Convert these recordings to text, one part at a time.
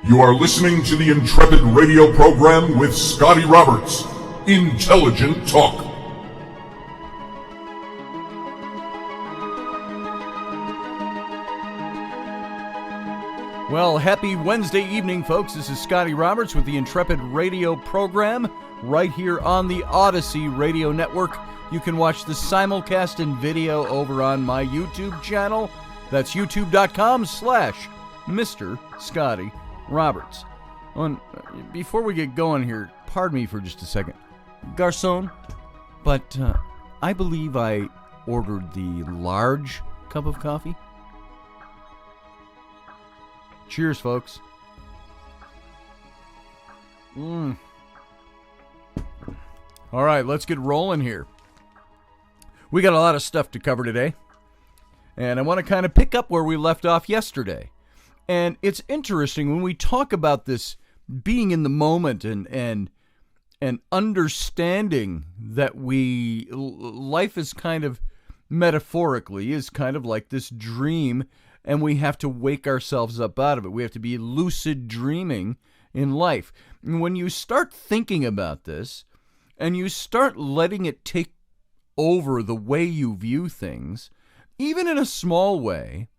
You are listening to the Intrepid radio program with Scotty Roberts. Intelligent Talk. Well, happy Wednesday evening, folks. This is Scotty Roberts with the Intrepid radio program right here on the Odyssey Radio Network. You can watch the simulcast in video over on my YouTube channel. That's youtube.com/Mr. Scotty Roberts. Before we get going here, pardon me for just a second. Garçon, but I believe I ordered the large cup of coffee. Cheers, folks. All right, let's get rolling here. We got a lot of stuff to cover today, and I want to kind of pick up where we left off yesterday. And it's interesting when we talk about this being in the moment and understanding that life is kind of metaphorically is kind of like this dream, and we have to wake ourselves up out of it. We have to be lucid dreaming in life. And when you start thinking about this and you start letting it take over the way you view things, even in a small way,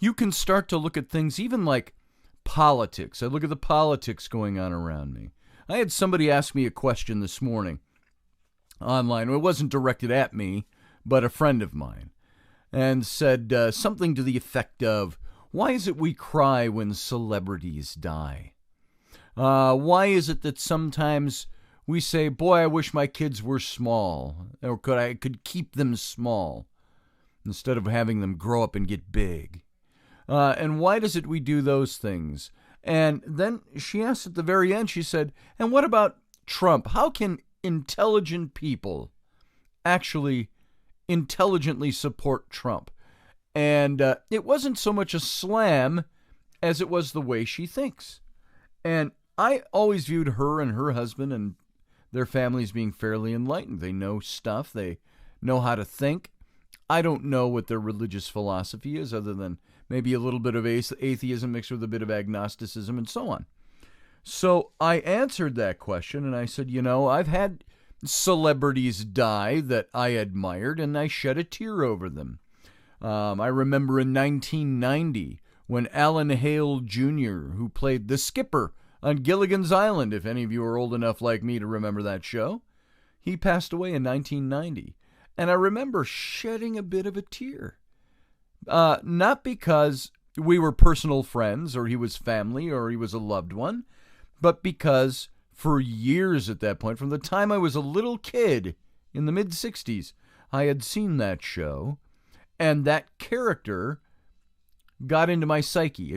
you can start to look at things even like politics. I look at the politics going on around me. I had somebody ask me a question this morning online. It wasn't directed at me, but a friend of mine, and said something to the effect of, why is it we cry when celebrities die? Why is it that sometimes we say, boy, I wish my kids were small, or I could keep them small instead of having them grow up and get big? And why does it we do those things? And then she asked at the very end, she said, and what about Trump? How can intelligent people actually intelligently support Trump? And it wasn't so much a slam as it was the way she thinks. And I always viewed her and her husband and their families being fairly enlightened. They know stuff. They know how to think. I don't know what their religious philosophy is, other than maybe a little bit of atheism mixed with a bit of agnosticism and so on. So I answered that question, and I said, I've had celebrities die that I admired, and I shed a tear over them. I remember in 1990 when Alan Hale Jr., who played the skipper on Gilligan's Island, if any of you are old enough like me to remember that show, he passed away in 1990. And I remember shedding a bit of a tear. Not because we were personal friends, or he was family, or he was a loved one, but because for years at that point, from the time I was a little kid in the mid-'60s, I had seen that show, and that character got into my psyche.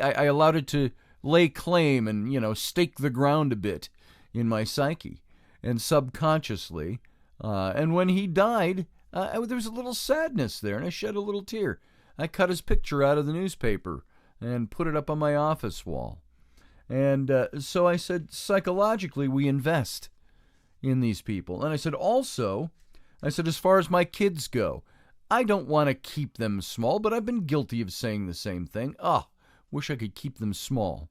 I allowed it to lay claim and, stake the ground a bit in my psyche and subconsciously. And when he died, there was a little sadness there, and I shed a little tear. I cut his picture out of the newspaper and put it up on my office wall. And so I said, psychologically, we invest in these people. And I said, as far as my kids go, I don't want to keep them small, but I've been guilty of saying the same thing. Wish I could keep them small.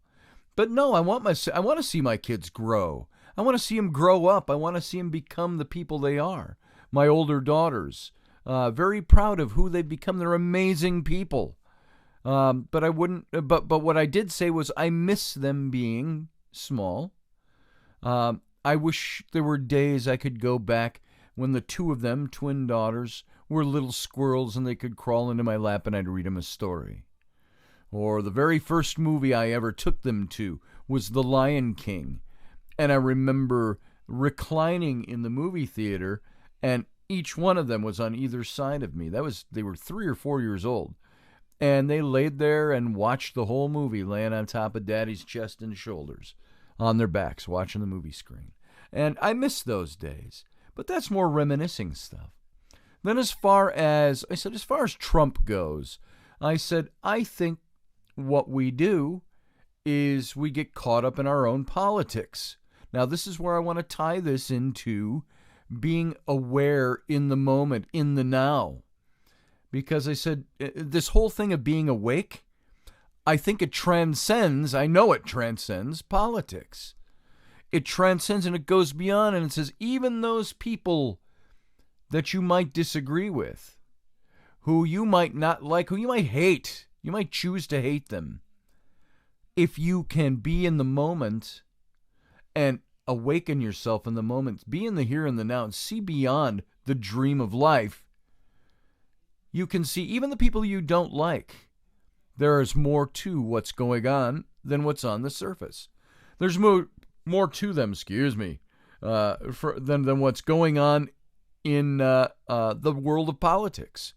But no, I want to see my kids grow. I want to see them grow up. I want to see them become the people they are. My older daughters, very proud of who they've become. They're amazing people. But I wouldn't. But what I did say was I miss them being small. I wish there were days I could go back when the two of them, twin daughters, were little squirrels and they could crawl into my lap and I'd read them a story. Or the very first movie I ever took them to was The Lion King. And I remember reclining in the movie theater, and each one of them was on either side of me. They were 3 or 4 years old. And they laid there and watched the whole movie, laying on top of Daddy's chest and shoulders, on their backs, watching the movie screen. And I miss those days. But that's more reminiscing stuff. Then as far as Trump goes, I said, I think what we do is we get caught up in our own politics. Now, this is where I want to tie this into being aware in the moment, in the now. Because I said, this whole thing of being awake, I think it transcends, I know it transcends politics. It transcends and it goes beyond, and it says even those people that you might disagree with, who you might not like, who you might hate, you might choose to hate them. If you can be in the moment and awaken yourself in the moment, be in the here and the now, and see beyond the dream of life, you can see even the people you don't like. There is more to what's going on than what's on the surface. There's more to them, than what's going on in the world of politics.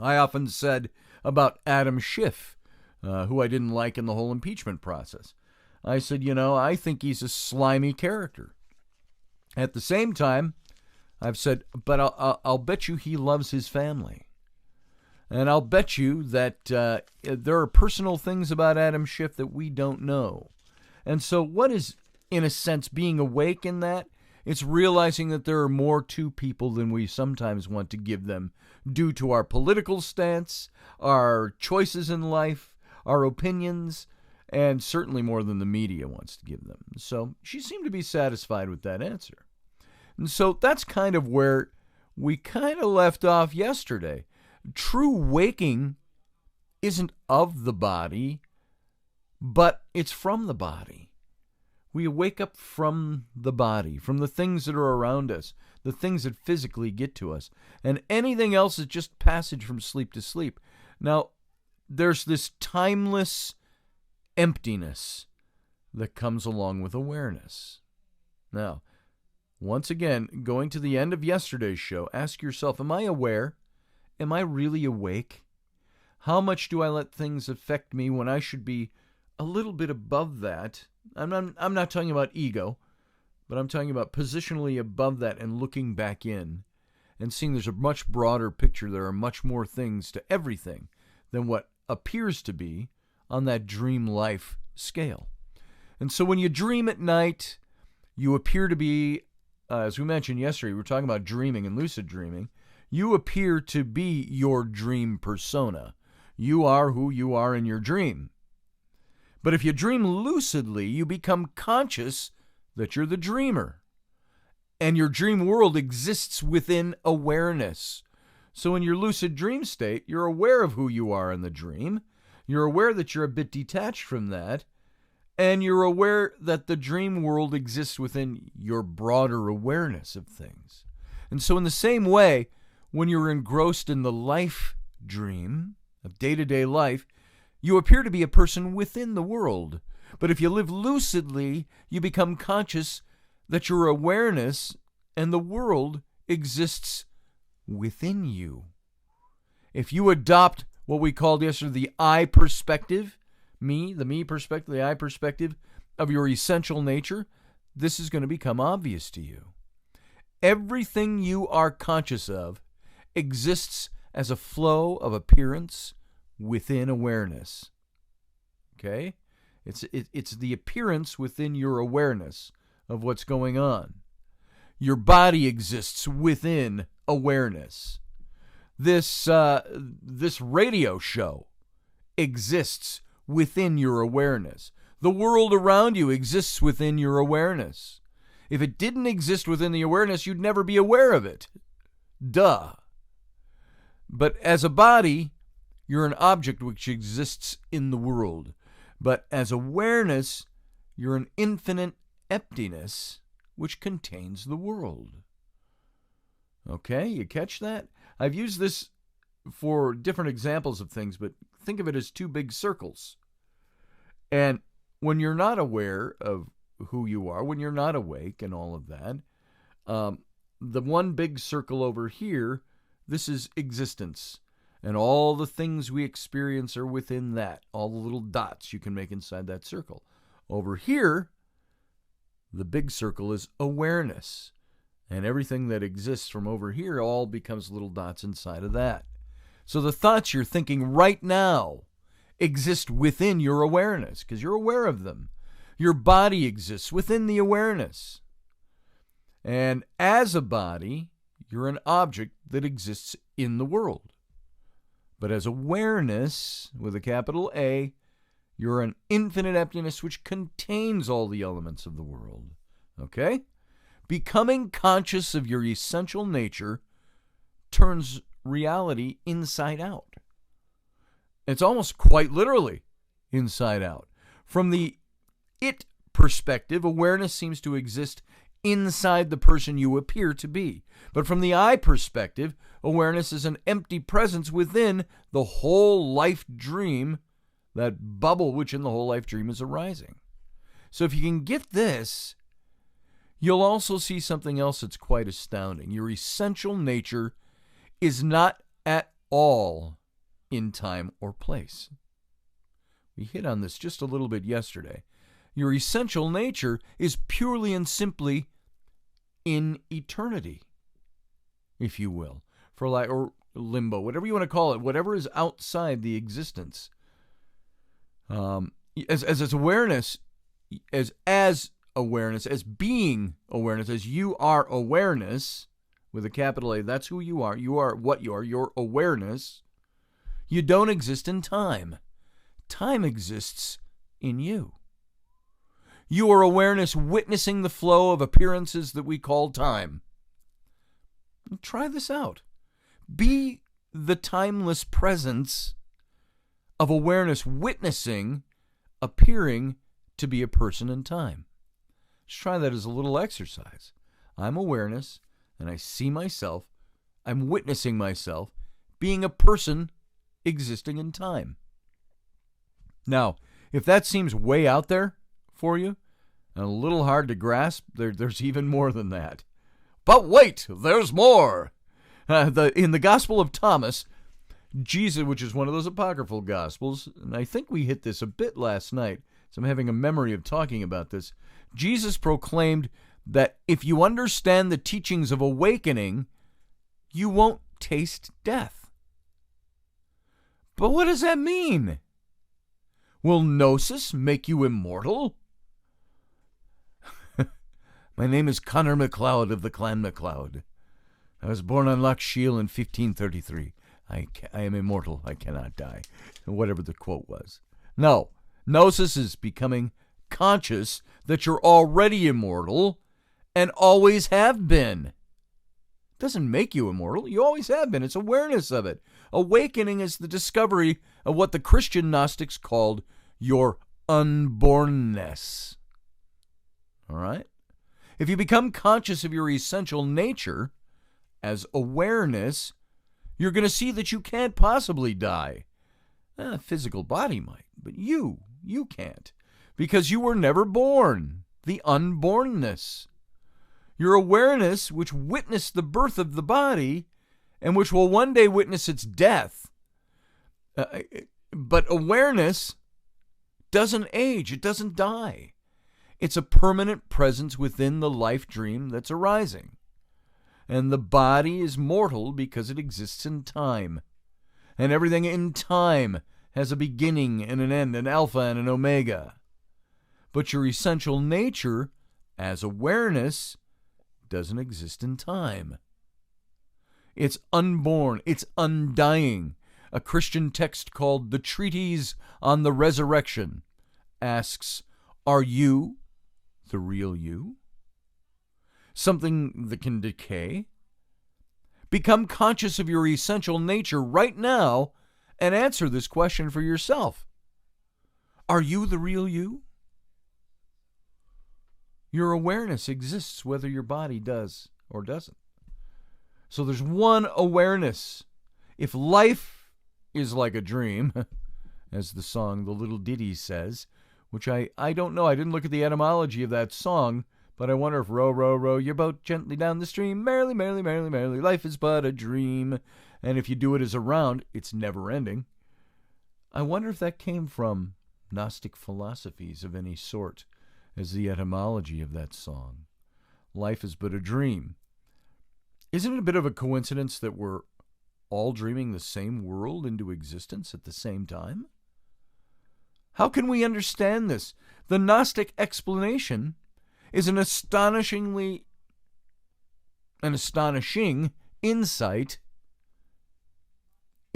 I often said about Adam Schiff, who I didn't like in the whole impeachment process. I said, I think he's a slimy character. At the same time, I've said, but I'll bet you he loves his family. And I'll bet you that there are personal things about Adam Schiff that we don't know. And so what is, in a sense, being awake in that? It's realizing that there are more to people than we sometimes want to give them due to our political stance, our choices in life, our opinions, and certainly more than the media wants to give them. So she seemed to be satisfied with that answer. And so that's kind of where we kind of left off yesterday. True waking isn't of the body, but it's from the body. We wake up from the body, from the things that are around us, the things that physically get to us. And anything else is just passage from sleep to sleep. Now, there's this timeless emptiness that comes along with awareness. Now, once again, going to the end of yesterday's show, ask yourself, am I aware? Am I really awake? How much do I let things affect me when I should be a little bit above that? I'm not talking about ego, but I'm talking about positionally above that and looking back in and seeing there's a much broader picture. There are much more things to everything than what appears to be on that dream life scale. And so when you dream at night, you appear to be, as we mentioned yesterday, we were talking about dreaming and lucid dreaming. You appear to be your dream persona. You are who you are in your dream. But if you dream lucidly, you become conscious that you're the dreamer. And your dream world exists within awareness. So in your lucid dream state, you're aware of who you are in the dream. You're aware that you're a bit detached from that. And you're aware that the dream world exists within your broader awareness of things. And so in the same way, when you're engrossed in the life dream of day-to-day life, you appear to be a person within the world. But if you live lucidly, you become conscious that your awareness and the world exists within you. If you adopt what we called yesterday the I perspective, the me perspective, the I perspective of your essential nature, this is going to become obvious to you. Everything you are conscious of exists as a flow of appearance within awareness. Okay? It's the appearance within your awareness of what's going on. Your body exists within awareness. This radio show exists within your awareness. The world around you exists within your awareness. If it didn't exist within the awareness, you'd never be aware of it. Duh. But as a body, you're an object which exists in the world. But as awareness, you're an infinite emptiness which contains the world. Okay, you catch that? I've used this for different examples of things, but think of it as two big circles. And when you're not aware of who you are, when you're not awake and all of that, the one big circle over here, this is existence. And all the things we experience are within that. All the little dots you can make inside that circle. Over here, the big circle is awareness. And everything that exists from over here all becomes little dots inside of that. So the thoughts you're thinking right now exist within your awareness because you're aware of them. Your body exists within the awareness. And as a body, you're an object that exists in the world. But as awareness, with a capital A, you're an infinite emptiness which contains all the elements of the world. Okay? Becoming conscious of your essential nature turns reality inside out. It's almost quite literally inside out. From the it perspective, awareness seems to exist inside the person you appear to be. But from the I perspective, awareness is an empty presence within the whole life dream, that bubble which in the whole life dream is arising. So if you can get this, you'll also see something else that's quite astounding. Your essential nature is not at all in time or place. We hit on this just a little bit yesterday. Your essential nature is purely and simply in eternity, if you will, or limbo, whatever you want to call it, whatever is outside the existence. As awareness, as awareness, as being awareness, as you are awareness, with a capital A, that's who you are. You are what you are. You're awareness. You don't exist in time. Time exists in you. You are awareness witnessing the flow of appearances that we call time. Try this out. Be the timeless presence of awareness witnessing appearing to be a person in time. Just try that as a little exercise. I'm awareness, and I see myself. I'm witnessing myself being a person existing in time. Now, if that seems way out there for you and a little hard to grasp, there's even more than that. But wait, there's more. In the Gospel of Thomas, Jesus, which is one of those apocryphal Gospels, and I think we hit this a bit last night, so I'm having a memory of talking about this, Jesus proclaimed that if you understand the teachings of awakening, you won't taste death. But what does that mean? Will gnosis make you immortal? My name is Connor MacLeod of the Clan MacLeod. I was born on Loch Shiel in 1533. I am immortal. I cannot die. Whatever the quote was. No. Gnosis is becoming conscious that you're already immortal and always have been. It doesn't make you immortal. You always have been. It's awareness of it. Awakening is the discovery of what the Christian Gnostics called your unbornness. All right? If you become conscious of your essential nature as awareness, you're going to see that you can't possibly die. A physical body might, but you can't, because you were never born. The unbornness. Your awareness, which witnessed the birth of the body, and which will one day witness its death. But awareness doesn't age. It doesn't die. It's a permanent presence within the life dream that's arising. And the body is mortal because it exists in time. And everything in time has a beginning and an end, an alpha and an omega. But your essential nature, as awareness, doesn't exist in time. It's unborn. It's undying. A Christian text called The Treatise on the Resurrection asks, are you the real you? Something that can decay? Become conscious of your essential nature right now and answer this question for yourself. Are you the real you? Your awareness exists whether your body does or doesn't. So there's one awareness. If life is like a dream, as the song The Little Ditty says, which I don't know. I didn't look at the etymology of that song, but I wonder if row, row, row your boat gently down the stream, merrily, merrily, merrily, merrily, life is but a dream. And if you do it as a round, it's never ending. I wonder if that came from Gnostic philosophies of any sort as the etymology of that song. Life is but a dream. Isn't it a bit of a coincidence that we're all dreaming the same world into existence at the same time? How can we understand this? The Gnostic explanation is an astonishing insight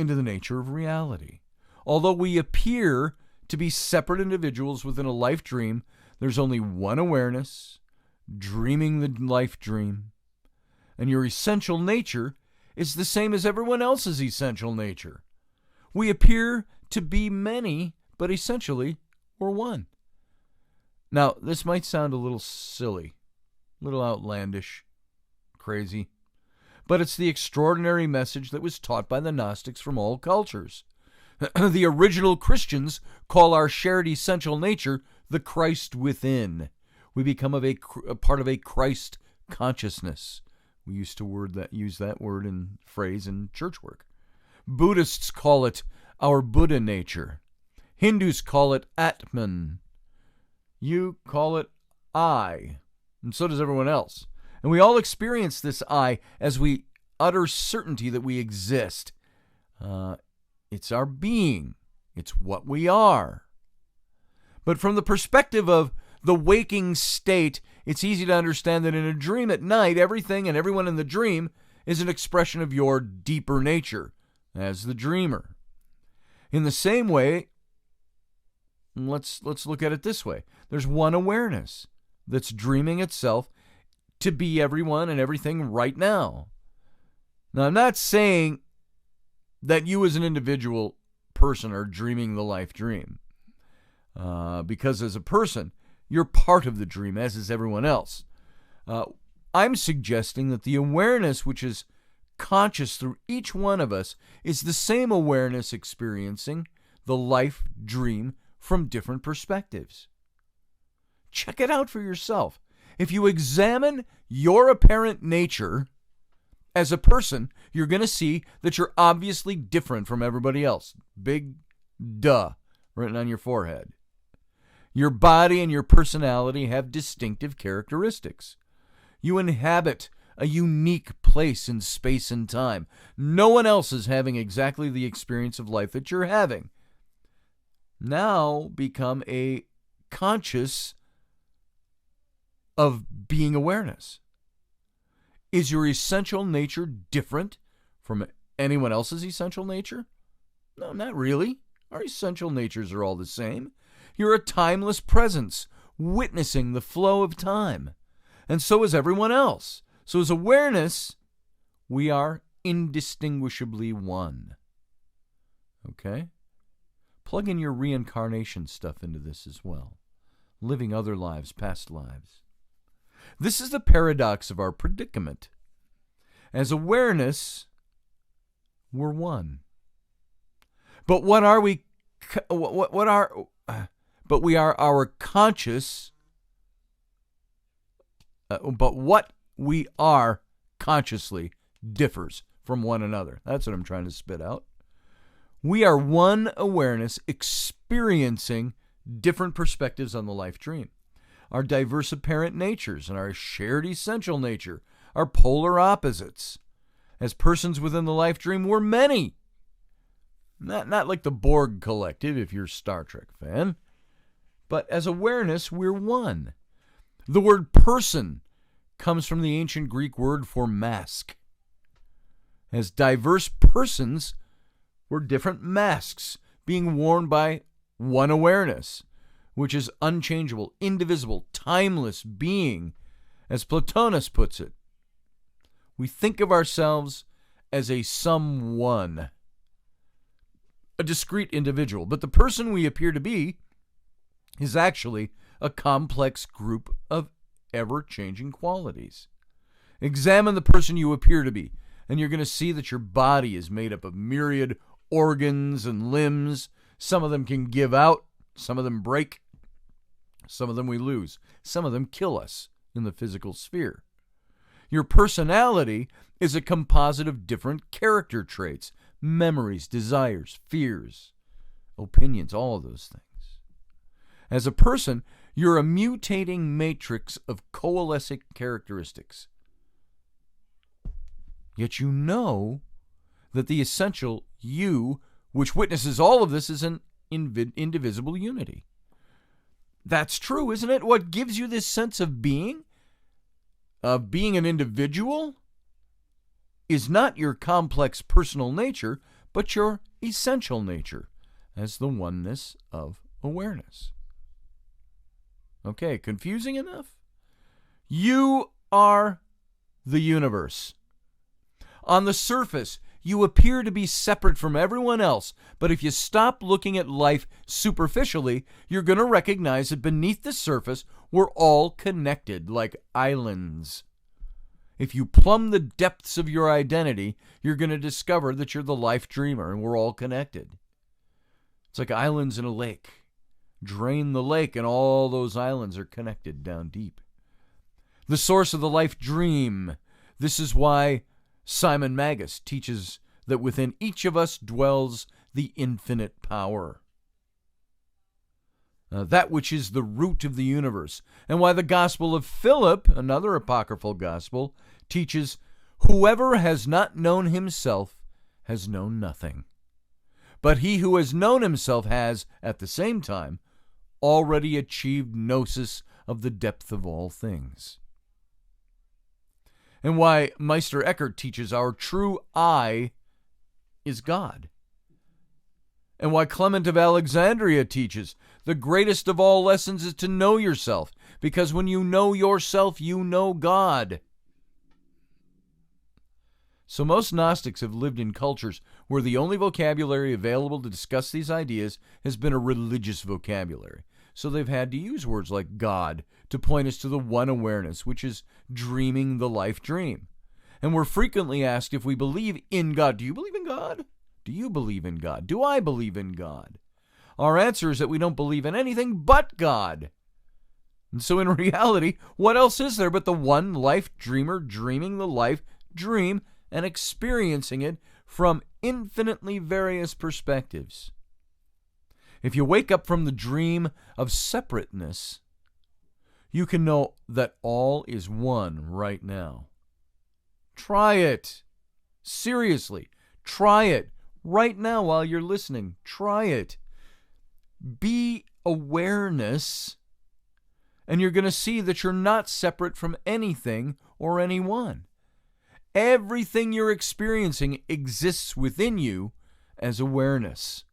into the nature of reality. Although we appear to be separate individuals within a life dream, there's only one awareness, dreaming the life dream. And your essential nature is the same as everyone else's essential nature. We appear to be many, but essentially we're one. Now, this might sound a little silly, a little outlandish, crazy, but it's the extraordinary message that was taught by the Gnostics from all cultures. The original Christians call our shared essential nature the Christ within. We become a part of a Christ consciousness. We used to use that word and phrase in church work. Buddhists call it our Buddha nature. Hindus call it Atman. You call it I, and so does everyone else. And we all experience this I as we utter certainty that we exist. It's our being. It's what we are. But from the perspective of the waking state, it's easy to understand that in a dream at night, everything and everyone in the dream is an expression of your deeper nature as the dreamer. In the same way, let's look at it this way. There's one awareness that's dreaming itself to be everyone and everything right now. Now, I'm not saying that you as an individual person are dreaming the life dream. Because as a person, you're part of the dream, as is everyone else. I'm suggesting that the awareness which is conscious through each one of us is the same awareness experiencing the life dream from different perspectives. Check it out for yourself. If you examine your apparent nature as a person, you're going to see that you're obviously different from everybody else. Big duh written on your forehead. Your body and your personality have distinctive characteristics. You inhabit a unique place in space and time. No one else is having exactly the experience of life that you're having. Now become a conscious of being awareness. Is your essential nature different from anyone else's essential nature? No, not really. Our essential natures are all the same. You're a timeless presence, witnessing the flow of time. And so is everyone else. So as awareness, we are indistinguishably one. Okay? Plug in your reincarnation stuff into this as well. Living other lives, past lives. This is the paradox of our predicament. As awareness, we're one. But what are we? But we are our conscious. But what we are consciously differs from one another. That's what I'm trying to spit out. We are one awareness experiencing different perspectives on the life dream. Our diverse apparent natures and our shared essential nature are polar opposites. As persons within the life dream, we're many. Not like the Borg Collective, if you're a Star Trek fan. But as awareness, we're one. The word person comes from the ancient Greek word for mask. As diverse persons, we're different masks being worn by one awareness, which is unchangeable, indivisible, timeless being, as Plotinus puts it. We think of ourselves as a someone, a discrete individual, but the person we appear to be is actually a complex group of ever-changing qualities. Examine the person you appear to be, and you're going to see that your body is made up of myriad organs and limbs. Some of them can give out, some of them break, some of them we lose, some of them kill us in the physical sphere. Your personality is a composite of different character traits, memories, desires, fears, opinions, all of those things. As a person, you're a mutating matrix of coalescing characteristics. Yet you know that the essential you, which witnesses all of this, is an indivisible unity. That's true, isn't it? What gives you this sense of being an individual, is not your complex personal nature, but your essential nature as the oneness of awareness. Okay, confusing enough? You are the universe. On the surface, you appear to be separate from everyone else, but if you stop looking at life superficially, you're going to recognize that beneath the surface, we're all connected like islands. If you plumb the depths of your identity, you're going to discover that you're the life dreamer and we're all connected. It's like islands in a lake. Drain the lake and all those islands are connected down deep. The source of the life dream. This is why Simon Magus teaches that within each of us dwells the infinite power. That which is the root of the universe. And why the Gospel of Philip, another apocryphal gospel, teaches, whoever has not known himself has known nothing. But he who has known himself has, at the same time, already achieved gnosis of the depth of all things. And why Meister Eckhart teaches our true I is God. And why Clement of Alexandria teaches the greatest of all lessons is to know yourself, because when you know yourself, you know God. So most Gnostics have lived in cultures where the only vocabulary available to discuss these ideas has been a religious vocabulary. So they've had to use words like God to point us to the one awareness, which is dreaming the life dream. And we're frequently asked if we believe in God. Do you believe in God? Do you believe in God? Do I believe in God? Our answer is that we don't believe in anything but God. And so in reality, what else is there but the one life dreamer dreaming the life dream and experiencing it from infinitely various perspectives? If you wake up from the dream of separateness, you can know that all is one right now. Try it. Seriously, try it right now while you're listening. Try it. Be awareness, and you're going to see that you're not separate from anything or anyone. Everything you're experiencing exists within you as awareness.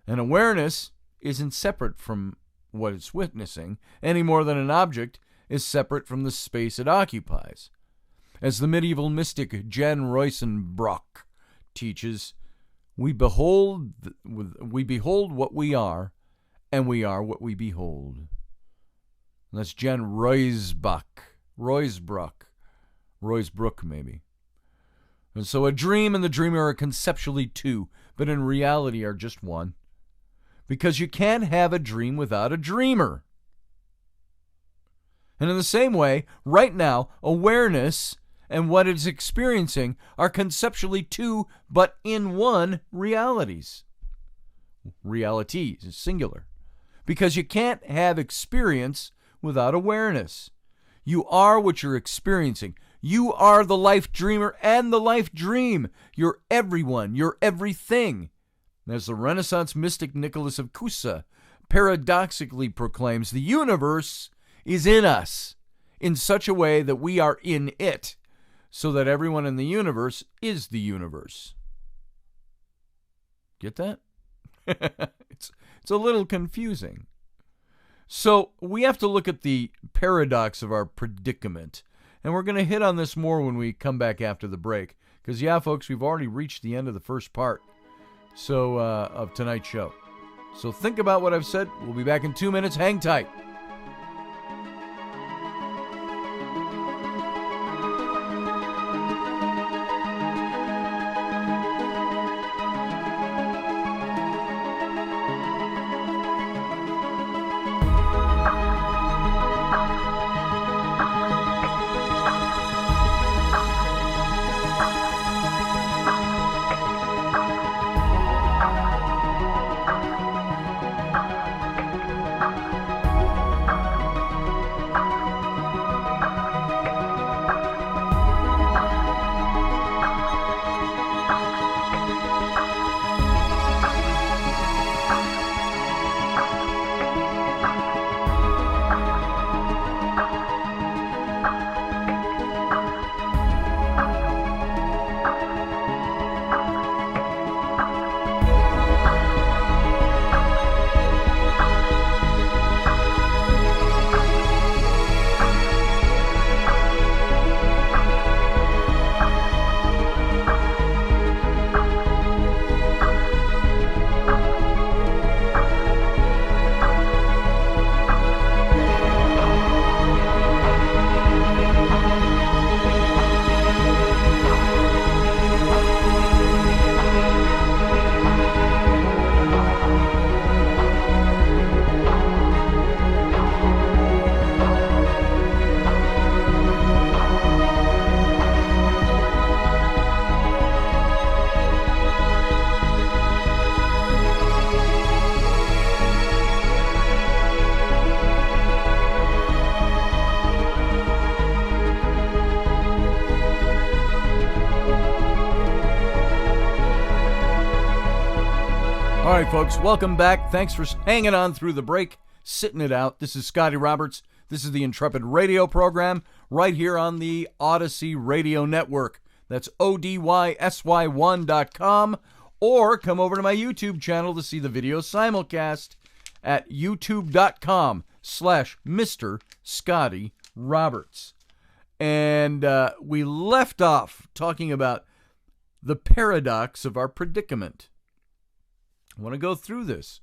And awareness isn't separate from what it's witnessing, any more than an object is separate from the space it occupies. As the medieval mystic Jan Ruijsenbrock teaches, we behold what we are, and we are what we behold. And that's Jan Ruijsbrock, maybe. And so a dream and the dreamer are conceptually two, but in reality are just one. Because you can't have a dream without a dreamer. And in the same way, right now, awareness and what it's experiencing are conceptually two, but in one realities. Reality is singular. Because you can't have experience without awareness. You are what you're experiencing. You are the life dreamer and the life dream. You're everyone. You're everything. As the Renaissance mystic Nicholas of Cusa paradoxically proclaims, the universe is in us in such a way that we are in it, so that everyone in the universe is the universe. Get that? It's a little confusing. So we have to look at the paradox of our predicament, and we're going to hit on this more when we come back after the break, because yeah, folks, we've already reached the end of the first part of tonight's show. So think about what I've said. We'll be back in 2 minutes. Hang tight. All right, folks, welcome back. Thanks for hanging on through the break, sitting it out. This is Scotty Roberts. This is the Intrepid radio program right here on the Odyssey Radio Network. That's ODYSY1.com. Or come over to my YouTube channel to see the video simulcast at youtube.com/Mr. Scotty Roberts. And we left off talking about the paradox of our predicament. I want to go through this.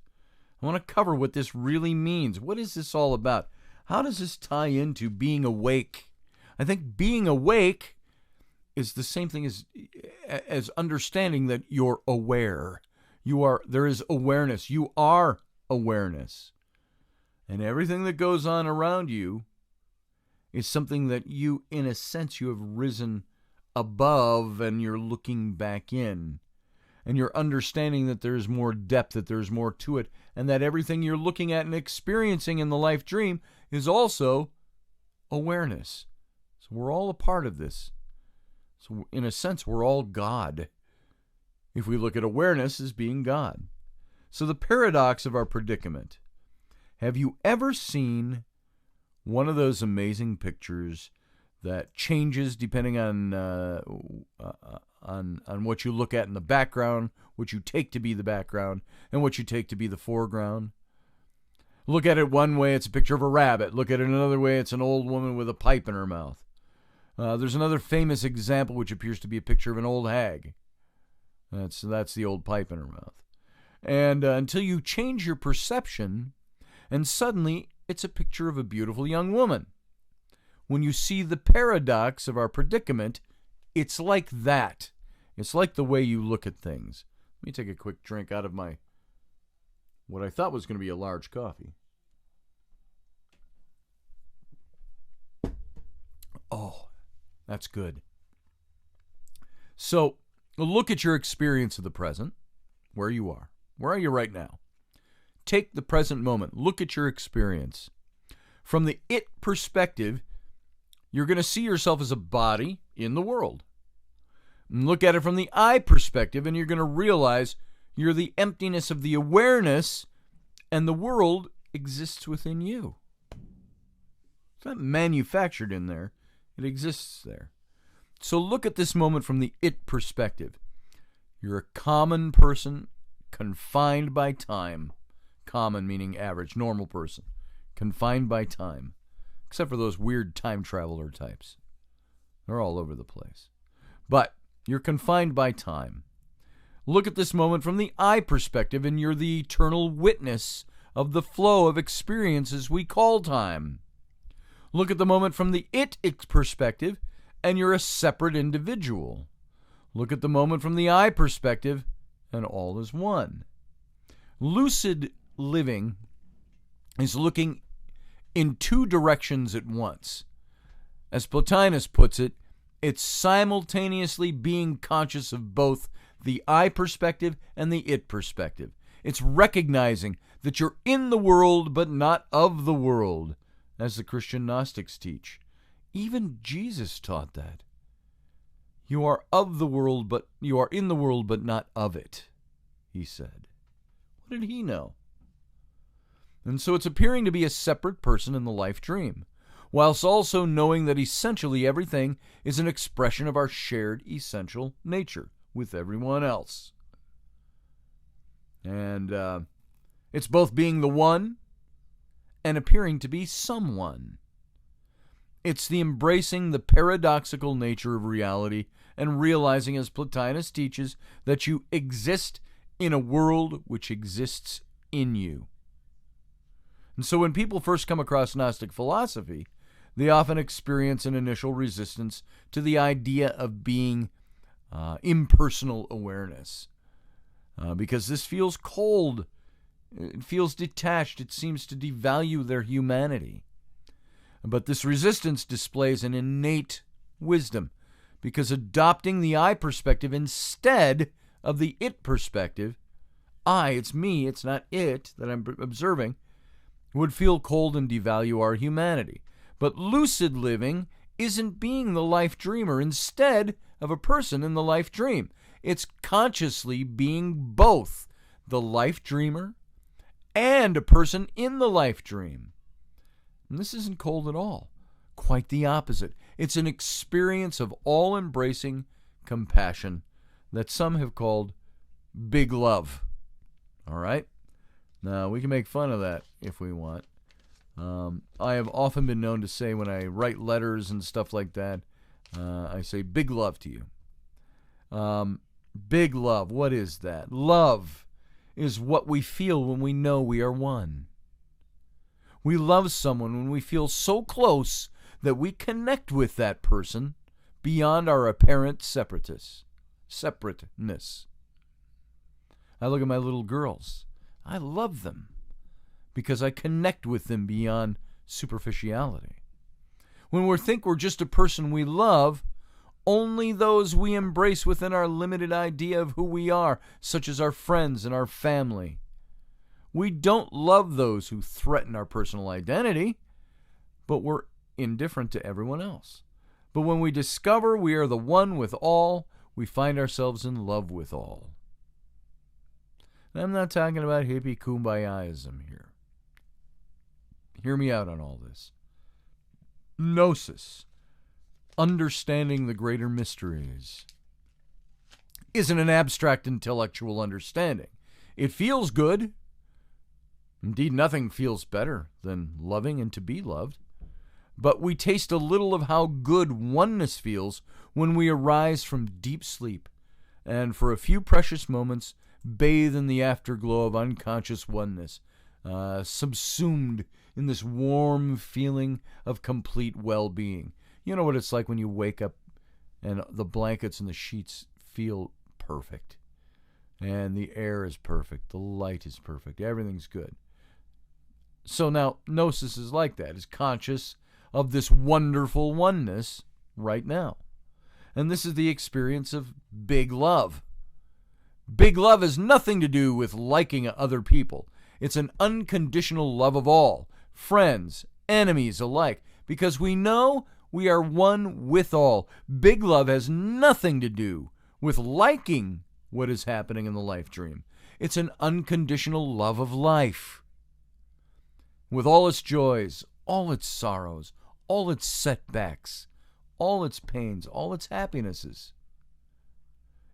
I want to cover what this really means. What is this all about? How does this tie into being awake? I think being awake is the same thing as understanding that you're aware. There is awareness. You are awareness. And everything that goes on around you is something that you, in a sense, you have risen above and you're looking back in. And you're understanding that there's more depth, that there's more to it, and that everything you're looking at and experiencing in the life dream is also awareness. So we're all a part of this. So in a sense, we're all God, if we look at awareness as being God. So the paradox of our predicament. Have you ever seen one of those amazing pictures that changes depending on what you look at in the background, what you take to be the background, and what you take to be the foreground? Look at it one way, it's a picture of a rabbit. Look at it another way, it's an old woman with a pipe in her mouth. There's another famous example which appears to be a picture of an old hag. That's the old pipe in her mouth. And until you change your perception, and suddenly it's a picture of a beautiful young woman. When you see the paradox of our predicament, it's like that. It's like the way you look at things. Let me take a quick drink out of what I thought was going to be a large coffee. Oh, that's good. So, look at your experience of the present, where you are. Where are you right now? Take the present moment. Look at your experience. From the it perspective, you're going to see yourself as a body in the world. And look at it from the I perspective, and you're going to realize you're the emptiness of the awareness, and the world exists within you. It's not manufactured in there. It exists there. So look at this moment from the it perspective. You're a common person, confined by time. Common meaning average, normal person. Confined by time. Except for those weird time traveler types. They're all over the place. But you're confined by time. Look at this moment from the I perspective, and you're the eternal witness of the flow of experiences we call time. Look at the moment from the it perspective, and you're a separate individual. Look at the moment from the I perspective, and all is one. Lucid living is looking in two directions at once. As Plotinus puts it, it's simultaneously being conscious of both the I perspective and the it perspective. It's recognizing that you're in the world but not of the world, as the Christian Gnostics teach. Even Jesus taught that. You are of the world, but you are in the world but not of it, he said. What did he know? And so it's appearing to be a separate person in the life dream, whilst also knowing that essentially everything is an expression of our shared essential nature with everyone else. And it's both being the one and appearing to be someone. It's the embracing the paradoxical nature of reality and realizing, as Plotinus teaches, that you exist in a world which exists in you. And so when people first come across Gnostic philosophy, they often experience an initial resistance to the idea of being impersonal awareness. Because this feels cold, it feels detached, it seems to devalue their humanity. But this resistance displays an innate wisdom, because adopting the I perspective instead of the it perspective, I, it's me, it's not it that I'm observing, would feel cold and devalue our humanity. But lucid living isn't being the life dreamer instead of a person in the life dream. It's consciously being both, the life dreamer, and a person in the life dream. And this isn't cold at all. Quite the opposite. It's an experience of all-embracing compassion that some have called big love. All right? Now, we can make fun of that if we want. I have often been known to say when I write letters and stuff like that, I say big love to you. Big love, what is that? Love is what we feel when we know we are one. We love someone when we feel so close that we connect with that person beyond our apparent separateness. I look at my little girls. I love them because I connect with them beyond superficiality. When we think we're just a person we love, only those we embrace within our limited idea of who we are, such as our friends and our family. We don't love those who threaten our personal identity, but we're indifferent to everyone else. But when we discover we are the one with all, we find ourselves in love with all. And I'm not talking about hippie kumbayaism here. Hear me out on all this. Gnosis, understanding the greater mysteries, isn't an abstract intellectual understanding. It feels good. Indeed, nothing feels better than loving and to be loved. But we taste a little of how good oneness feels when we arise from deep sleep and for a few precious moments bathe in the afterglow of unconscious oneness, subsumed in this warm feeling of complete well-being. You know what it's like when you wake up and the blankets and the sheets feel perfect, and the air is perfect, the light is perfect, everything's good. So now, Gnosis is like that, is conscious of this wonderful oneness right now. And this is the experience of big love. Big love has nothing to do with liking other people. It's an unconditional love of all, friends, enemies alike, because we know we are one with all. Big love has nothing to do with liking what is happening in the life dream. It's an unconditional love of life. With all its joys, all its sorrows, all its setbacks, all its pains, all its happinesses.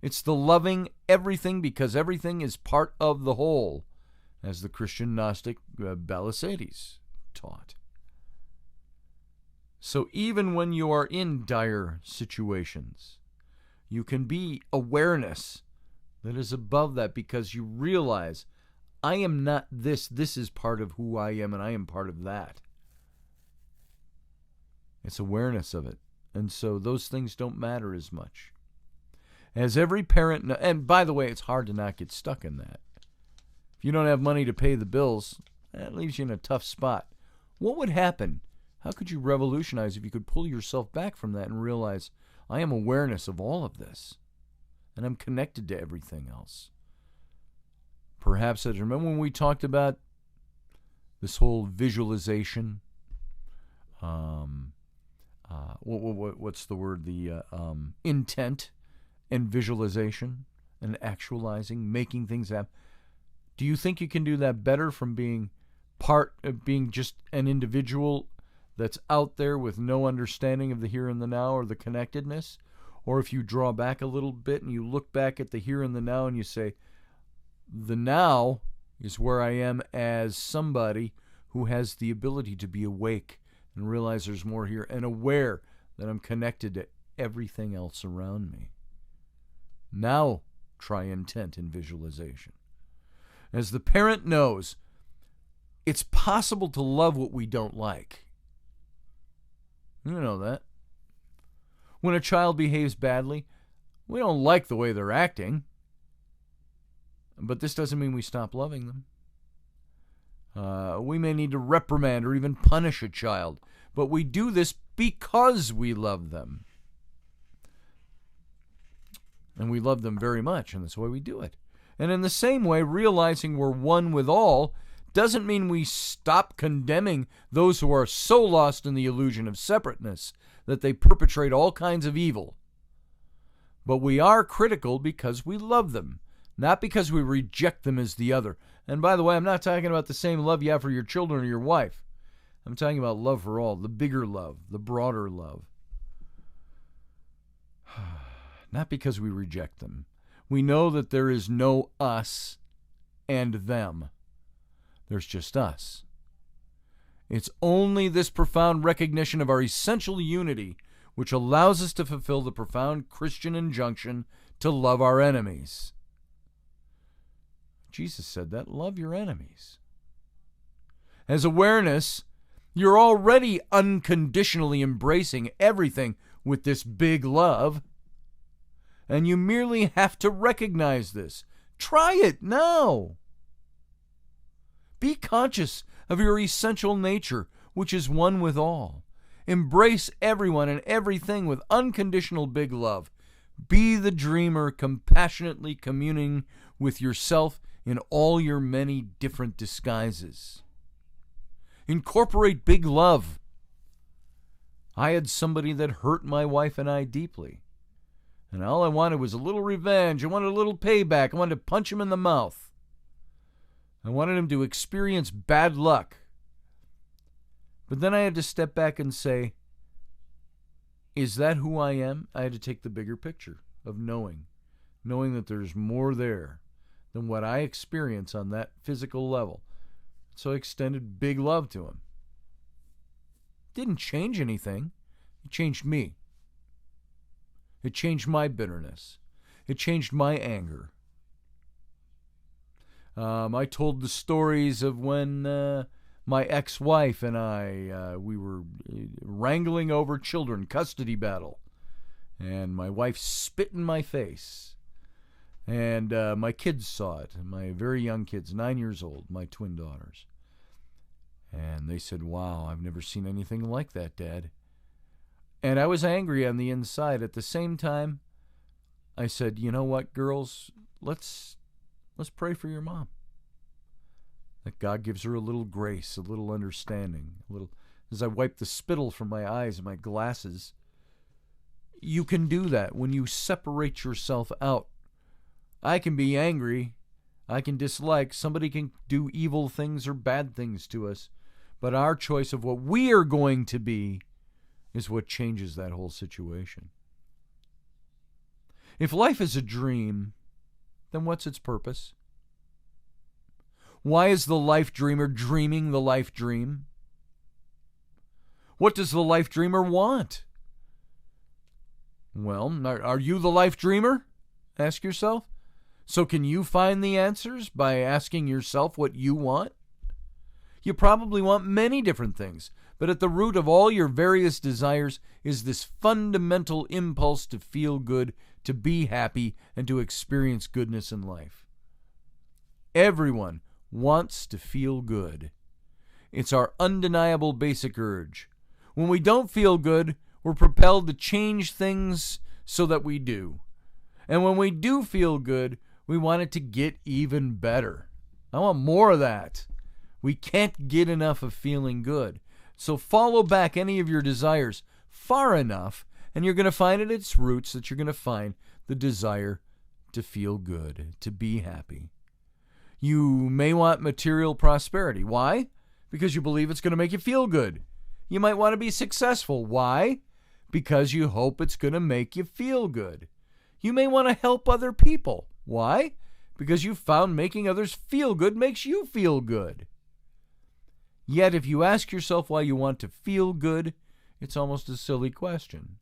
It's the loving everything because everything is part of the whole, as the Christian Gnostic Balisates taught. So even when you are in dire situations, you can be awareness that is above that because you realize, I am not this. This is part of who I am, and I am part of that. It's awareness of it. And so those things don't matter as much. As every parent, and by the way, it's hard to not get stuck in that. If you don't have money to pay the bills, that leaves you in a tough spot. What would happen? How could you revolutionize if you could pull yourself back from that and realize, I am awareness of all of this, and I'm connected to everything else? Perhaps, as remember when we talked about this whole visualization, what's the word? The intent and visualization and actualizing, making things happen. Do you think you can do that better from being part of being just an individual that's out there with no understanding of the here and the now or the connectedness? Or if you draw back a little bit and you look back at the here and the now and you say, the now is where I am as somebody who has the ability to be awake and realize there's more here and aware that I'm connected to everything else around me. Now try intent and visualization. As the parent knows, it's possible to love what we don't like. You know that. When a child behaves badly, we don't like the way they're acting. But this doesn't mean we stop loving them. We may need to reprimand or even punish a child, but we do this because we love them. And we love them very much, and that's why we do it. And in the same way, realizing we're one with all doesn't mean we stop condemning those who are so lost in the illusion of separateness that they perpetrate all kinds of evil. But we are critical because we love them, not because we reject them as the other. And by the way, I'm not talking about the same love you have for your children or your wife. I'm talking about love for all, the bigger love, the broader love. Not because we reject them. We know that there is no us and them. There's just us. It's only this profound recognition of our essential unity which allows us to fulfill the profound Christian injunction to love our enemies. Jesus said that, love your enemies. As awareness, you're already unconditionally embracing everything with this big love, and you merely have to recognize this. Try it now. Be conscious of your essential nature, which is one with all. Embrace everyone and everything with unconditional big love. Be the dreamer, compassionately communing with yourself in all your many different disguises. Incorporate big love. I had somebody that hurt my wife and I deeply. And all I wanted was a little revenge. I wanted a little payback. I wanted to punch him in the mouth. I wanted him to experience bad luck. But then I had to step back and say, is that who I am? I had to take the bigger picture of knowing that there's more there than what I experience on that physical level. So I extended big love to him. Didn't change anything. It changed me. It changed my bitterness. It changed my anger. I told the stories of when my ex-wife and I, we were wrangling over children, custody battle. And my wife spit in my face. And my kids saw it, my very young kids, 9 years old, my twin daughters. And they said, wow, I've never seen anything like that, Dad. And I was angry on the inside. At the same time, I said, you know what, girls, let's pray for your mom. That God gives her a little grace, a little understanding, a little. As I wiped the spittle from my eyes and my glasses, you can do that when you separate yourself out. I can be angry. I can dislike. Somebody can do evil things or bad things to us. But our choice of what we are going to be is what changes that whole situation. If life is a dream, then what's its purpose? Why is the life dreamer dreaming the life dream? What does the life dreamer want? Well, are you the life dreamer? Ask yourself. So can you find the answers by asking yourself what you want? You probably want many different things, but at the root of all your various desires is this fundamental impulse to feel good, to be happy, and to experience goodness in life. Everyone wants to feel good. It's our undeniable basic urge. When we don't feel good, we're propelled to change things so that we do. And when we do feel good, we want it to get even better. I want more of that. We can't get enough of feeling good. So follow back any of your desires far enough, and you're going to find at its roots that you're going to find the desire to feel good, to be happy. You may want material prosperity. Why? Because you believe it's going to make you feel good. You might want to be successful. Why? Because you hope it's going to make you feel good. You may want to help other people. Why? Because you found making others feel good makes you feel good. Yet if you ask yourself why you want to feel good, it's almost a silly question.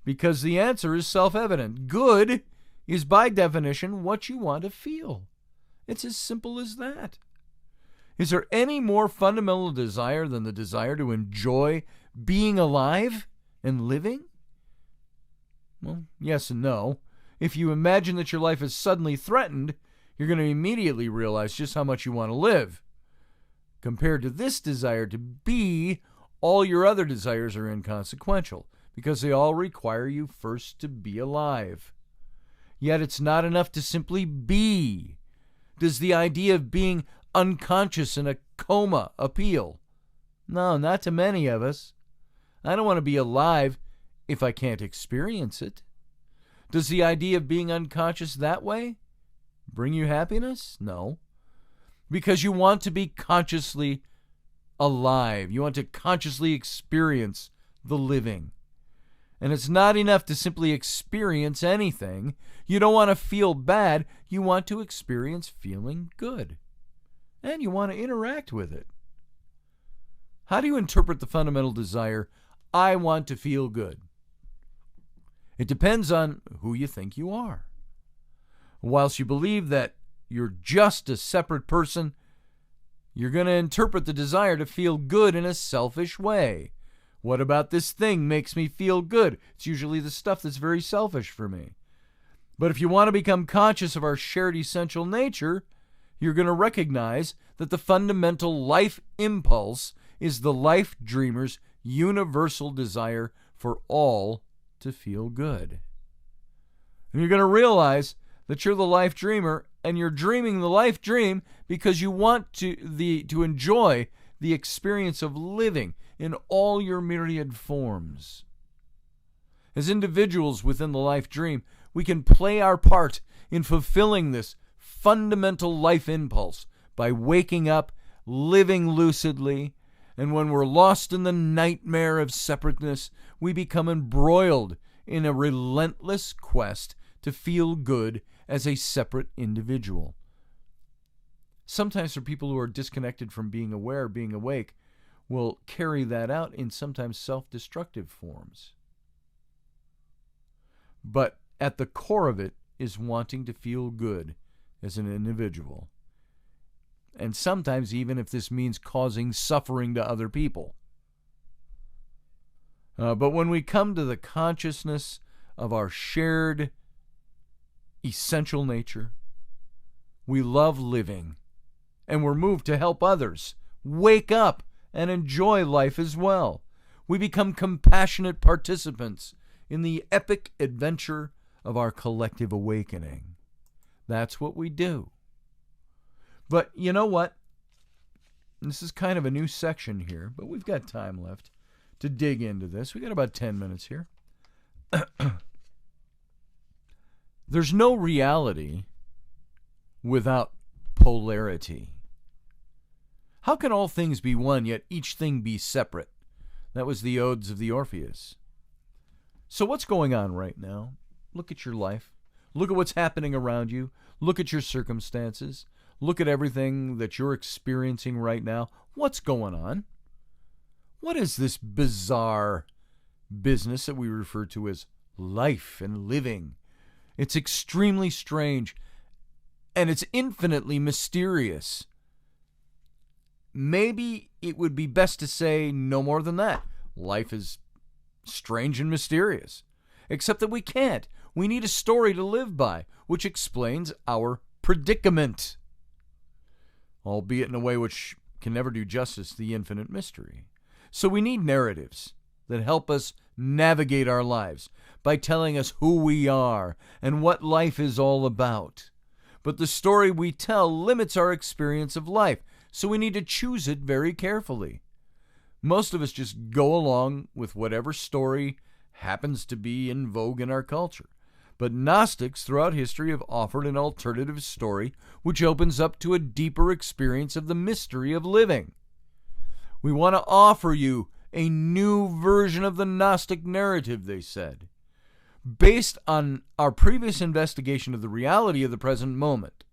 Because the answer is self-evident. Good is by definition what you want to feel. It's as simple as that. Is there any more fundamental desire than the desire to enjoy being alive and living? Well, yes and no. If you imagine that your life is suddenly threatened, you're going to immediately realize just how much you want to live. Compared to this desire to be, all your other desires are inconsequential because they all require you first to be alive. Yet it's not enough to simply be. Does the idea of being unconscious in a coma appeal? No, not to many of us. I don't want to be alive if I can't experience it. Does the idea of being unconscious that way bring you happiness? No. Because you want to be consciously alive. You want to consciously experience the living. And it's not enough to simply experience anything. You don't want to feel bad. You want to experience feeling good. And you want to interact with it. How do you interpret the fundamental desire, I want to feel good? It depends on who you think you are. Whilst you believe that you're just a separate person, you're going to interpret the desire to feel good in a selfish way. What about this thing makes me feel good? It's usually the stuff that's very selfish for me. But if you want to become conscious of our shared essential nature, you're going to recognize that the fundamental life impulse is the life dreamer's universal desire for all to feel good. And you're going to realize that you're the life dreamer, and you're dreaming the life dream because you want to enjoy the experience of living in all your myriad forms. As individuals within the life dream, we can play our part in fulfilling this fundamental life impulse by waking up, living lucidly, and when we're lost in the nightmare of separateness, we become embroiled in a relentless quest to feel good as a separate individual. Sometimes for people who are disconnected from being aware, being awake, will carry that out in sometimes self-destructive forms. But at the core of it is wanting to feel good as an individual. And sometimes even if this means causing suffering to other people. But when we come to the consciousness of our shared essential nature, we love living, and we're moved to help others wake up and enjoy life as well. We become compassionate participants in the epic adventure of our collective awakening. That's what we do. But you know what? This is kind of a new section here, but we've got time left to dig into this. We got about 10 minutes here. There's no reality without polarity. How can all things be one, yet each thing be separate? That was the Odes of the Orpheus. So what's going on right now? Look at your life. Look at what's happening around you. Look at your circumstances. Look at everything that you're experiencing right now. What's going on? What is this bizarre business that we refer to as life and living? It's extremely strange, and it's infinitely mysterious. Maybe it would be best to say no more than that. Life is strange and mysterious. Except that we can't. We need a story to live by, which explains our predicament. Albeit in a way which can never do justice to the infinite mystery. So we need narratives that help us navigate our lives by telling us who we are and what life is all about. But the story we tell limits our experience of life, so we need to choose it very carefully. Most of us just go along with whatever story happens to be in vogue in our culture. But Gnostics throughout history have offered an alternative story which opens up to a deeper experience of the mystery of living. We want to offer you a new version of the Gnostic narrative, they said, based on our previous investigation of the reality of the present moment.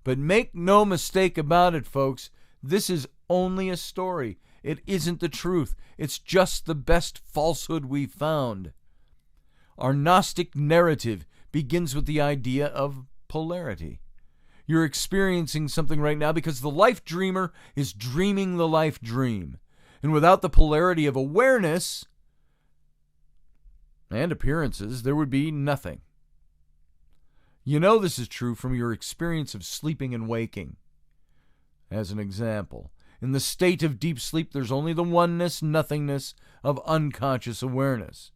But make no mistake about it, folks, this is only a story. It isn't the truth. It's just the best falsehood we've found. Our Gnostic narrative begins with the idea of polarity. You're experiencing something right now because the life dreamer is dreaming the life dream. And without the polarity of awareness and appearances, there would be nothing. You know this is true from your experience of sleeping and waking. As an example, in the state of deep sleep, there's only the oneness, nothingness of unconscious awareness.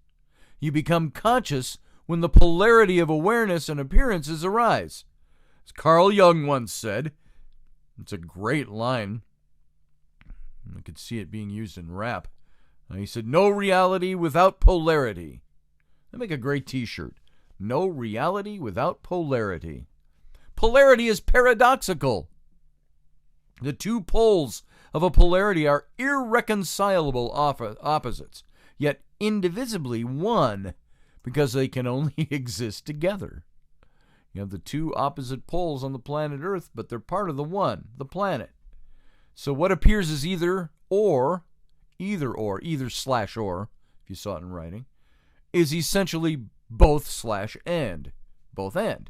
You become conscious when the polarity of awareness and appearances arise. As Carl Jung once said, it's a great line. I could see it being used in rap. He said, no reality without polarity. That'd make a great t-shirt. No reality without polarity. Polarity is paradoxical. The two poles of a polarity are irreconcilable opposites, yet indivisibly one, because they can only exist together. You have the two opposite poles on the planet Earth, but they're part of the one, the planet. So what appears as either slash or, if you saw it in writing, is essentially both slash and. Both and.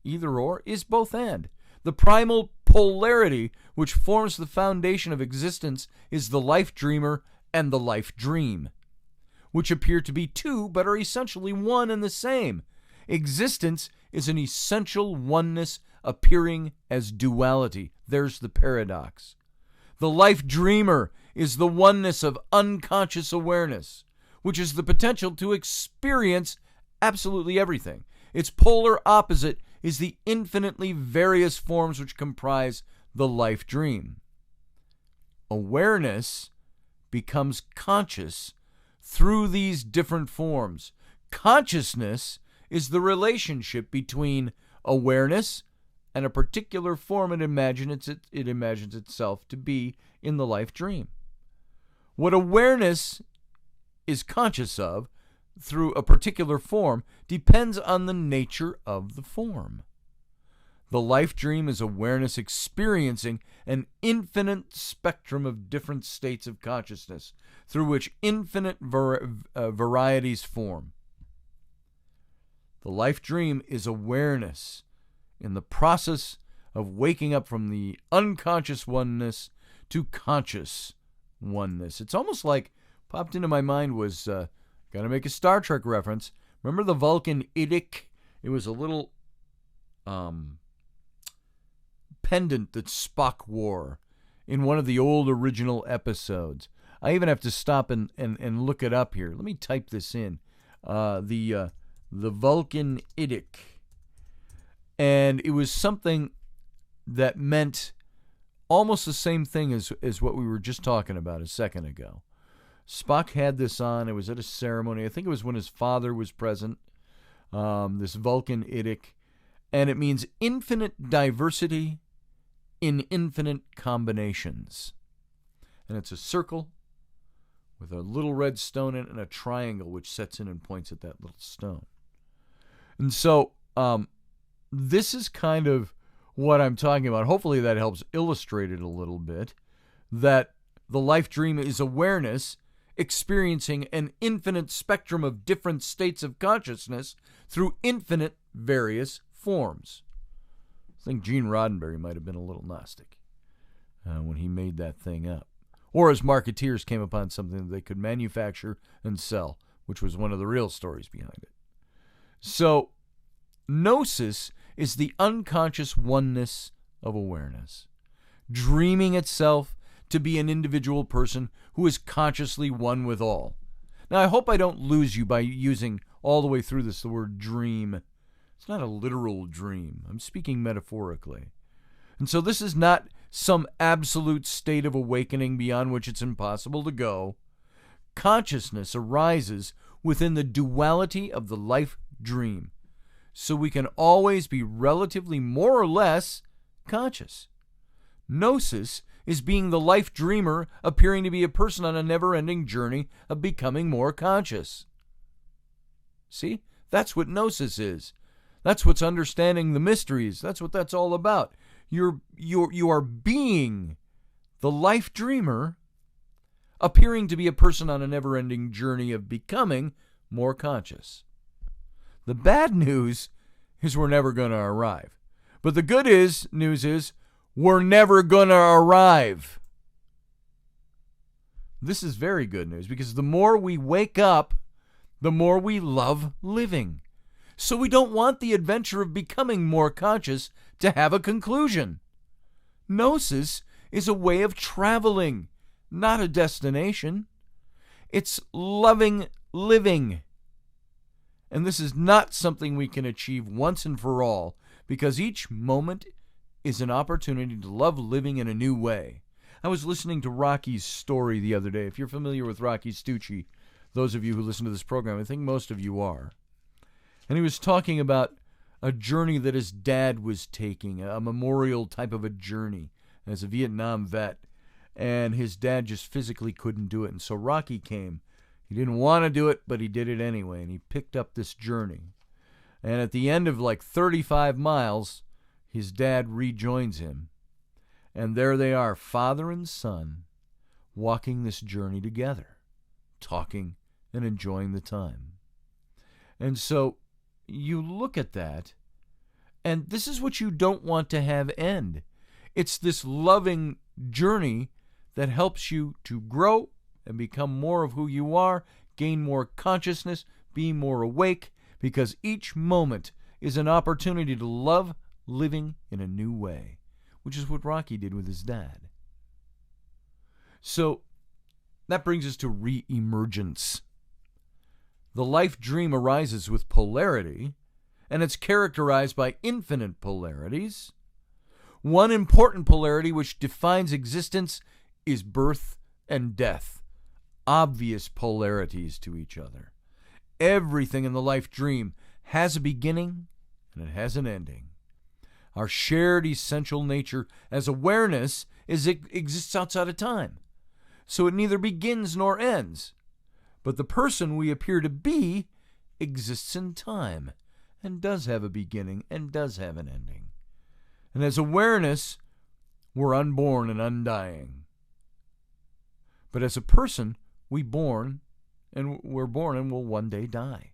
Either or is both and. The primal polarity which forms the foundation of existence is the life dreamer and the life dream, which appear to be two but are essentially one and the same. Existence is an essential oneness appearing as duality. There's the paradox. The life dreamer is the oneness of unconscious awareness, which is the potential to experience absolutely everything. Its polar opposite is the infinitely various forms which comprise the life dream. Awareness becomes conscious through these different forms. Consciousness is the relationship between awareness and a particular form it imagines itself to be in the life dream. What awareness is conscious of through a particular form depends on the nature of the form. The life dream is awareness experiencing an infinite spectrum of different states of consciousness through which infinite varieties form. The life dream is awareness in the process of waking up from the unconscious oneness to conscious oneness. It's almost like, popped into my mind was, got to make a Star Trek reference. Remember the Vulcan Idic? It was a little pendant that Spock wore in one of the old original episodes. I even have to stop and look it up here. Let me type this in. The Vulcan Idic. And it was something that meant almost the same thing as what we were just talking about a second ago. Spock had this on. It was at a ceremony. I think it was when his father was present. This Vulcan Idic. And it means infinite diversity in infinite combinations. And it's a circle with a little red stone in it and a triangle which sets in and points at that little stone. And so this is kind of what I'm talking about. Hopefully that helps illustrate it a little bit, that the life dream is awareness experiencing an infinite spectrum of different states of consciousness through infinite various forms. I think Gene Roddenberry might have been a little Gnostic when he made that thing up. Or as marketeers came upon something that they could manufacture and sell, which was one of the real stories behind it. So, gnosis is the unconscious oneness of awareness, dreaming itself to be an individual person who is consciously one with all. Now, I hope I don't lose you by using all the way through this the word dream. It's not a literal dream. I'm speaking metaphorically. And so this is not some absolute state of awakening beyond which it's impossible to go. Consciousness arises within the duality of the life dream, so we can always be relatively more or less conscious. Gnosis is being the life dreamer appearing to be a person on a never-ending journey of becoming more conscious. See? That's what gnosis is. That's what's understanding the mysteries. That's what that's all about. You are being the life dreamer appearing to be a person on a never-ending journey of becoming more conscious. The bad news is we're never going to arrive. But the good news is we're never going to arrive. This is very good news because the more we wake up, the more we love living. So we don't want the adventure of becoming more conscious to have a conclusion. Gnosis is a way of traveling, not a destination. It's loving living. And this is not something we can achieve once and for all, because each moment is an opportunity to love living in a new way. I was listening to Rocky's story the other day. If you're familiar with Rocky Stucci, those of you who listen to this program, I think most of you are. And he was talking about a journey that his dad was taking, a memorial type of a journey as a Vietnam vet. And his dad just physically couldn't do it. And so Rocky came. He didn't want to do it, but he did it anyway. And he picked up this journey. And at the end of like 35 miles, his dad rejoins him. And there they are, father and son, walking this journey together, talking and enjoying the time. And so you look at that, and this is what you don't want to have end. It's this loving journey that helps you to grow and become more of who you are, gain more consciousness, be more awake, because each moment is an opportunity to love living in a new way, which is what Rocky did with his dad. So that brings us to re-emergence. The life dream arises with polarity, and it's characterized by infinite polarities. One important polarity which defines existence is birth and death, obvious polarities to each other. Everything in the life dream has a beginning and it has an ending. Our shared essential nature as awareness exists outside of time, so it neither begins nor ends. But the person we appear to be exists in time and does have a beginning and does have an ending. And as awareness, we're unborn and undying. But as a person, we're born and will one day die.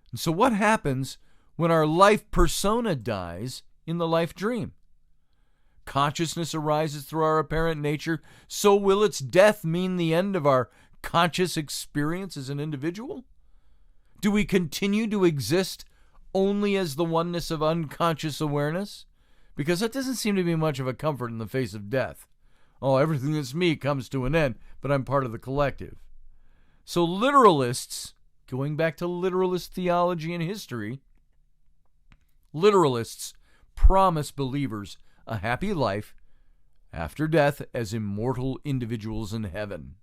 And so what happens when our life persona dies in the life dream? Consciousness arises through our apparent nature, so will its death mean the end of our conscious experience as an individual? Do we continue to exist only as the oneness of unconscious awareness? Because that doesn't seem to be much of a comfort in the face of death. Oh, everything that's me comes to an end, but I'm part of the collective. So literalists, going back to literalist theology and history, literalists promise believers a happy life after death as immortal individuals in heaven.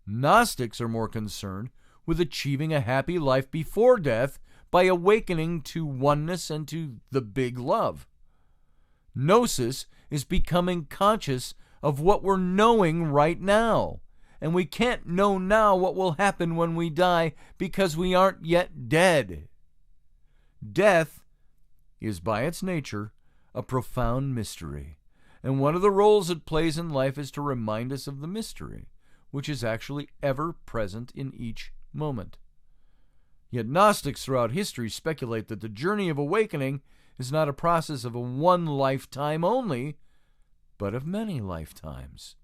Gnostics are more concerned with achieving a happy life before death by awakening to oneness and to the big love. Gnosis is becoming conscious of what we're knowing right now. And we can't know now what will happen when we die because we aren't yet dead. Death is by its nature a profound mystery. And one of the roles it plays in life is to remind us of the mystery, which is actually ever present in each moment. Yet Gnostics throughout history speculate that the journey of awakening is not a process of a one lifetime only, but of many lifetimes.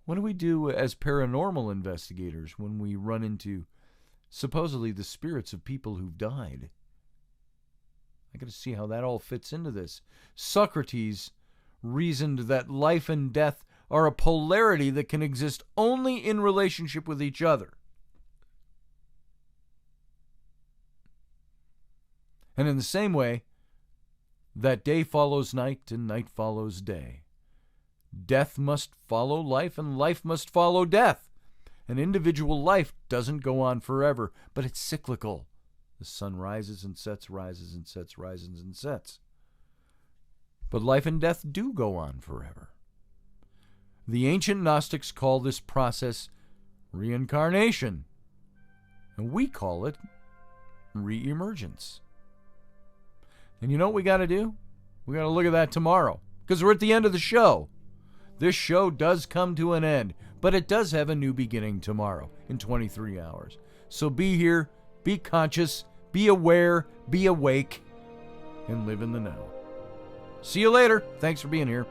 What do we do as paranormal investigators when we run into supposedly the spirits of people who've died? I got to see how that all fits into this. Socrates reasoned that life and death are a polarity that can exist only in relationship with each other. And in the same way, that day follows night and night follows day. Death must follow life and life must follow death. An individual life doesn't go on forever, but it's cyclical. The sun rises and sets, rises and sets, rises and sets. But life and death do go on forever. The ancient Gnostics call this process reincarnation, and we call it re-emergence. And you know what we got to do? We got to look at that tomorrow, because we're at the end of the show. This show does come to an end, but it does have a new beginning tomorrow in 23 hours. So be here, be conscious, be aware, be awake, and live in the now. See you later. Thanks for being here.